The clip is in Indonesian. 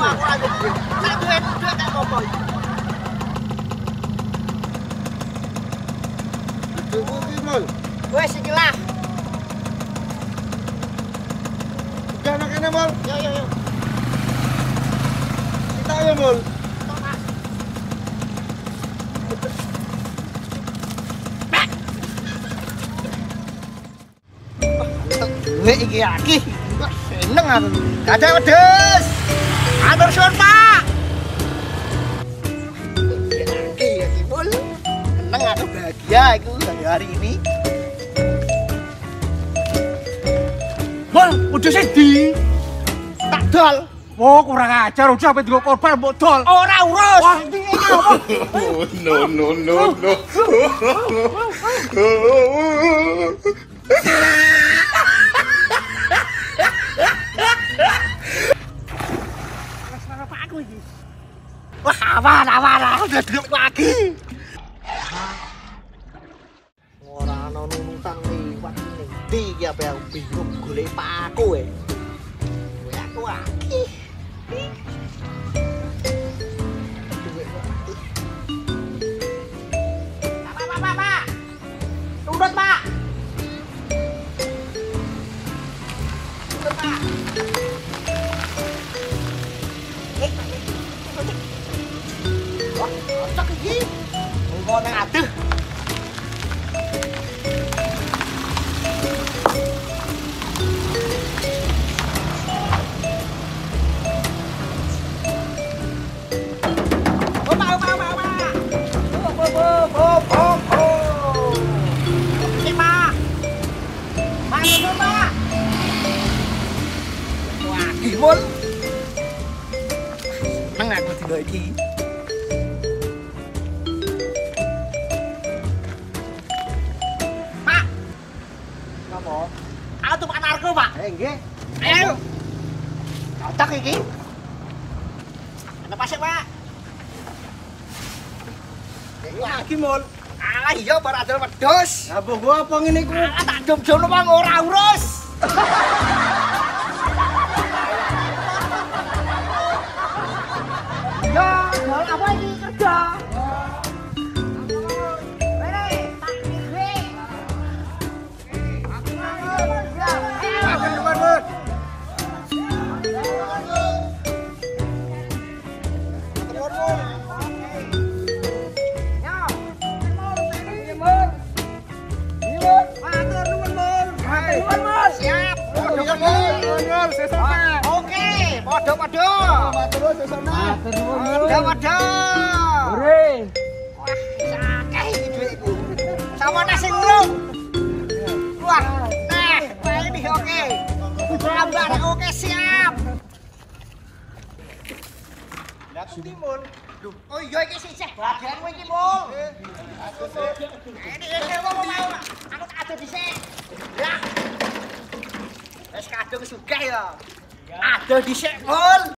aku ada duit. Nek duit tak apa. Duitku iki, Mul. Wes iki lah. Udah ana kene, Mul. Yo. Kita ya, Mul. Duit iki aki. Seneng aku. Dadah wedhus. Matur suwun, Pak. Iki Mul. Seneng aku bahagia iku hari ini. Mul, udah sedih. Tak dol. Oh, kurang ajar, udah sampai juga korban mbok dol. Ora urus. Wah, ini apa? No. Apa aku iki? Wah, awan, udah delok lagi. Ora ana nunutan liwat ngendi iki apa aku bingung golek paku e. Kowe aku aki. Pak. Tundut, Pak. Tundut, Pak. Wah, cocok iki. Engko nang adeh. Mul. Seneng aku dino iki. Pak. Napa? Aku tumpah narko, Pak. Nggih. Ayo. Cocok iki. Ana pasik, Pak. Iki lagi, Mul. Alah iya bar adol wedhus. Lah gua apa ngene iku? Ah, tak dom-dom wong ora urus. Ya, jual apa ini kerja? Oke, podo-podo. Terus sesone. Waduh. Ore. Wah, sakeh iki duitku. Sawane sing urung. Wah, nah, ini oke. Gambar oke siap. Lah iki, Mul. Oh iya iki sih bagianmu iki, Mul. Ini wong mau. Aku tak ado dhisik. Ya. Wis kadung sugih ya. Ado dhisik, Mul.